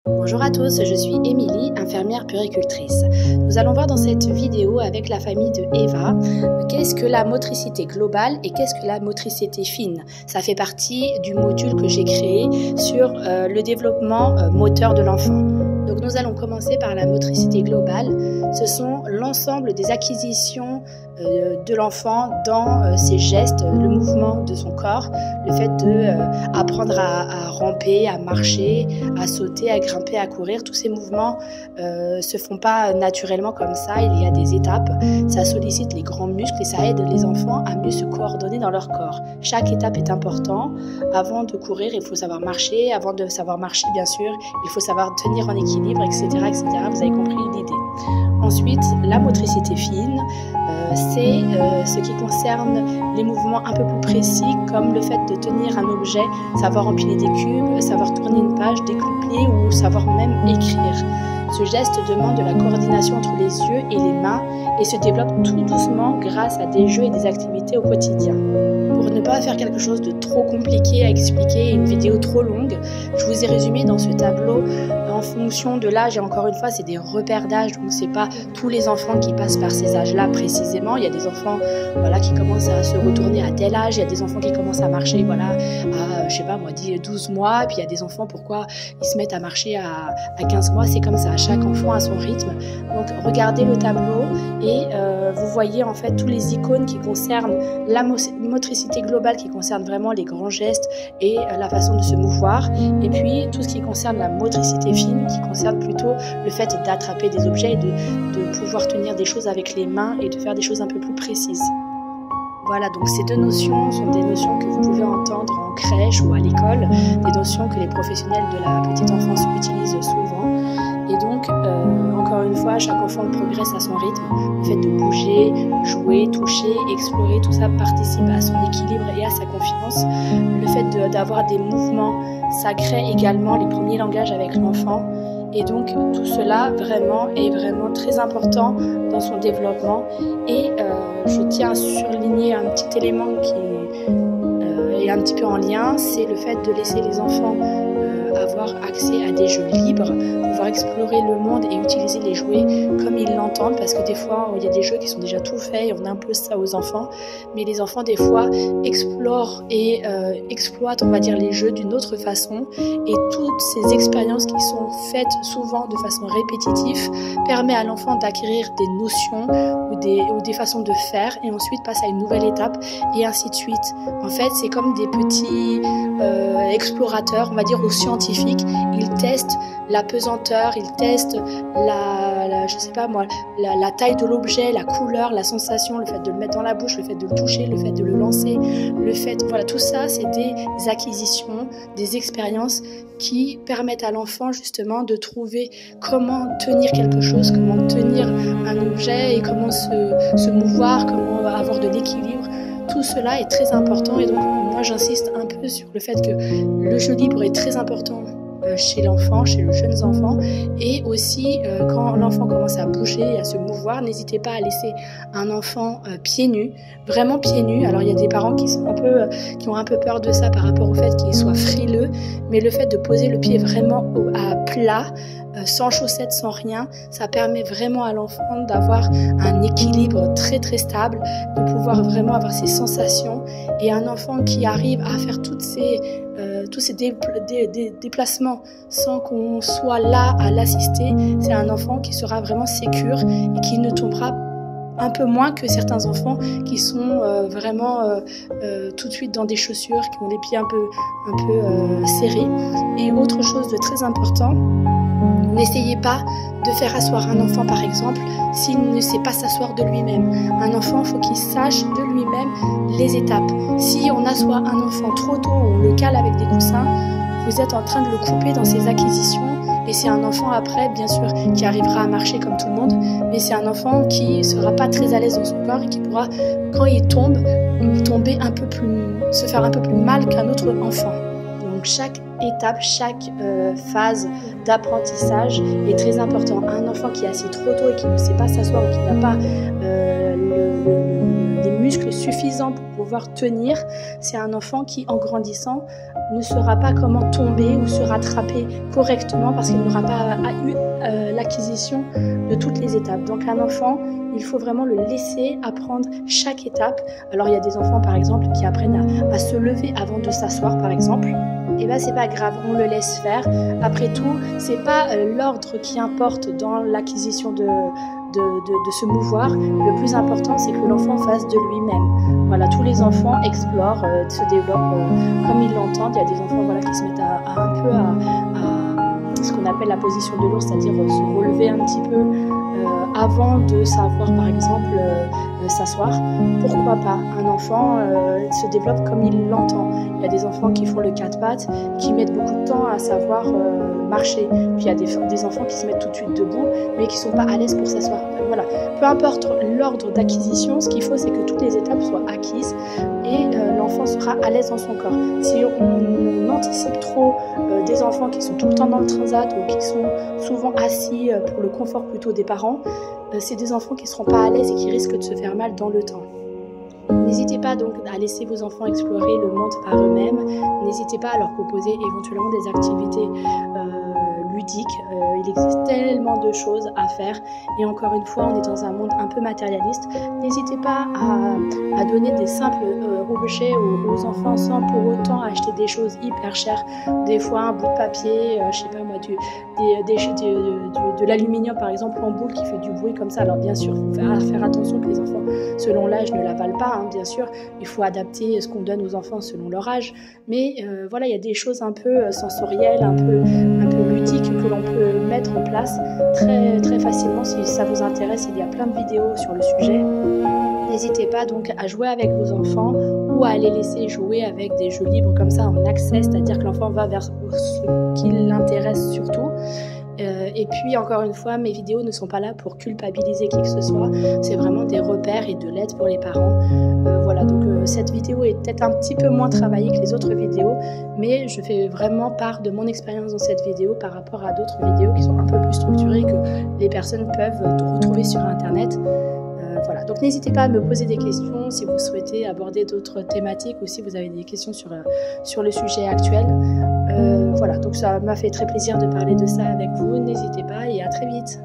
Bonjour à tous, je suis Émilie, infirmière puéricultrice. Nous allons voir dans cette vidéo avec la famille de Eva qu'est-ce que la motricité globale et qu'est-ce que la motricité fine. Ça fait partie du module que j'ai créé sur le développement moteur de l'enfant. Donc nous allons commencer par la motricité globale. Ce sont l'ensemble des acquisitions de l'enfant dans ses gestes, le mouvement de son corps, le fait d'apprendre à ramper, à marcher, à sauter, à grimper, à courir. Tous ces mouvements se font pas naturellement comme ça, il y a des étapes. Ça sollicite les grands muscles et ça aide les enfants à mieux se coordonner dans leur corps. Chaque étape est importante. Avant de courir, il faut savoir marcher. Avant de savoir marcher, bien sûr, il faut savoir tenir en équilibre, etc., etc. Vous avez compris l'idée. Ensuite, la motricité fine, c'est ce qui concerne les mouvements un peu plus précis, comme le fait de tenir un objet, savoir empiler des cubes, savoir tourner une page, décupler ou savoir même écrire. Ce geste demande de la coordination entre les yeux et les mains et se développe tout doucement grâce à des jeux et des activités au quotidien. Pour ne pas faire quelque chose de trop compliqué à expliquer, une vidéo trop longue, je vous ai résumé dans ce tableau en fonction de l'âge, et encore une fois c'est des repères d'âge, donc c'est pas tous les enfants qui passent par ces âges-là précisément. Il y a des enfants qui commencent à se retourner à tel âge, il y a des enfants qui commencent à marcher à, je sais pas moi, 12 mois, et puis il y a des enfants, pourquoi ils se mettent à marcher à 15 mois, c'est comme ça, chaque enfant a son rythme. Donc regardez le tableau et vous voyez en fait tous les icônes qui concernent la motricité globale, qui concerne vraiment les grands gestes et la façon de se mouvoir, et puis tout ce qui concerne la motricité fine, qui concerne plutôt le fait d'attraper des objets et de pouvoir tenir des choses avec les mains et de faire des choses un peu plus précises. Voilà, donc ces deux notions sont des notions que vous pouvez entendre en crèche ou à l'école, des notions que les professionnels de la petite enfance utilisent souvent. Et donc, encore une fois, chaque enfant progresse à son rythme. Le fait de bouger, jouer, toucher, explorer, tout ça participe à son équilibre et à sa confiance. Le fait d'avoir des mouvements, ça crée également les premiers langages avec l'enfant. Et donc, tout cela est vraiment très important dans son développement. Et je tiens à surligner un petit élément qui est un petit peu en lien, c'est le fait de laisser les enfants avoir accès à des jeux libres, pouvoir explorer le monde et utiliser les jouets comme ils l'entendent, parce que des fois il y a des jeux qui sont déjà tout faits et on impose ça aux enfants, mais les enfants des fois explorent et exploitent, on va dire, les jeux d'une autre façon, et toutes ces expériences qui sont faites souvent de façon répétitive permet à l'enfant d'acquérir des notions ou des façons de faire, et ensuite passe à une nouvelle étape et ainsi de suite. En fait, c'est comme des petits explorateurs, on va dire, ou scientifiques. Ils testent la pesanteur, ils testent la taille de l'objet, la couleur, la sensation, le fait de le mettre dans la bouche, le fait de le toucher, le fait de le lancer, tout ça, c'est des acquisitions, des expériences qui permettent à l'enfant justement de trouver comment tenir quelque chose, comment tenir un objet et comment se mouvoir, comment avoir de l'équilibre. Tout cela est très important, et donc moi j'insiste un peu sur le fait que le jeu libre est très important chez l'enfant, chez le jeune enfant, et aussi quand l'enfant commence à bouger et à se mouvoir, n'hésitez pas à laisser un enfant pieds nus, vraiment pieds nus. Alors il y a des parents qui ont un peu peur de ça par rapport au fait qu'il soit frileux, mais le fait de poser le pied vraiment à plat, sans chaussettes, sans rien, ça permet vraiment à l'enfant d'avoir un équilibre très très stable, de pouvoir vraiment avoir ses sensations. Et un enfant qui arrive à faire tous ces déplacements sans qu'on soit là à l'assister, c'est un enfant qui sera vraiment sécure et qui ne tombera un peu moins que certains enfants qui sont tout de suite dans des chaussures, qui ont les pieds un peu serrés. Et autre chose de très important, n'essayez pas de faire asseoir un enfant, par exemple, s'il ne sait pas s'asseoir de lui-même. Un enfant, il faut qu'il sache de lui-même les étapes. Si on assoit un enfant trop tôt, on le cale avec des coussins, vous êtes en train de le couper dans ses acquisitions, et c'est un enfant après, bien sûr, qui arrivera à marcher comme tout le monde, mais c'est un enfant qui sera pas très à l'aise dans son corps et qui pourra, quand il tombe, se faire un peu plus mal qu'un autre enfant. Donc chaque étape, chaque phase d'apprentissage est très important. Un enfant qui est assis trop tôt et qui ne sait pas s'asseoir ou qui n'a pas les muscles suffisants pour pouvoir tenir. C'est un enfant qui, en grandissant, ne saura pas comment tomber ou se rattraper correctement parce qu'il n'aura pas eu l'acquisition de toutes les étapes. Donc un enfant, il faut vraiment le laisser apprendre chaque étape. Alors il y a des enfants par exemple qui apprennent à se lever avant de s'asseoir par exemple. Et ben c'est pas grave, on le laisse faire. Après tout, c'est pas l'ordre qui importe dans l'acquisition de se mouvoir. Le plus important, c'est que l'enfant fasse de lui-même. Voilà, tous les enfants explorent, se développent comme ils l'entendent. Il y a des enfants voilà, qui se mettent un peu à ce qu'on appelle la position de l'ours, c'est-à-dire se relever un petit peu avant de savoir, par exemple, s'asseoir. Pourquoi pas? Un enfant se développe comme il l'entend. Il y a des enfants qui font le quatre pattes, qui mettent beaucoup de temps à savoir marcher. Puis il y a des enfants qui se mettent tout de suite debout, mais qui ne sont pas à l'aise pour s'asseoir. Voilà. Peu importe l'ordre d'acquisition, ce qu'il faut, c'est que toutes les étapes soient acquises et l'enfant sera à l'aise dans son corps. Si on anticipe trop des enfants qui sont tout le temps dans le transat ou qui sont souvent assis pour le confort plutôt des parents, c'est des enfants qui ne seront pas à l'aise et qui risquent de se faire mal dans le temps. N'hésitez pas donc à laisser vos enfants explorer le monde par eux-mêmes. N'hésitez pas à leur proposer éventuellement des activités ludiques. Il existe tellement de choses à faire et encore une fois, on est dans un monde un peu matérialiste. N'hésitez pas à donner des simples objets aux enfants sans pour autant acheter des choses hyper chères. Des fois, un bout de papier, je sais pas moi, de l'aluminium par exemple en boule qui fait du bruit comme ça. Alors bien sûr, il faut faire attention que les enfants, selon l'âge, ne l'avalent pas. Hein, bien sûr, il faut adapter ce qu'on donne aux enfants selon leur âge. Mais voilà, il y a des choses un peu sensorielles, un peu ludiques que l'on peut mettre en place très, très facilement. Si ça vous intéresse, il y a plein de vidéos sur le sujet. N'hésitez pas donc à jouer avec vos enfants ou à les laisser jouer avec des jeux libres comme ça en accès, c'est-à-dire que l'enfant va vers ce qui l'intéresse surtout. Et puis encore une fois, mes vidéos ne sont pas là pour culpabiliser qui que ce soit, c'est vraiment des repères et de l'aide pour les parents. Voilà, donc cette vidéo est peut-être un petit peu moins travaillée que les autres vidéos, mais je fais vraiment part de mon expérience dans cette vidéo par rapport à d'autres vidéos qui sont un peu plus structurées que les personnes peuvent retrouver sur internet. Voilà, donc n'hésitez pas à me poser des questions si vous souhaitez aborder d'autres thématiques ou si vous avez des questions sur le sujet actuel. Voilà, donc ça m'a fait très plaisir de parler de ça avec vous. N'hésitez pas et à très vite.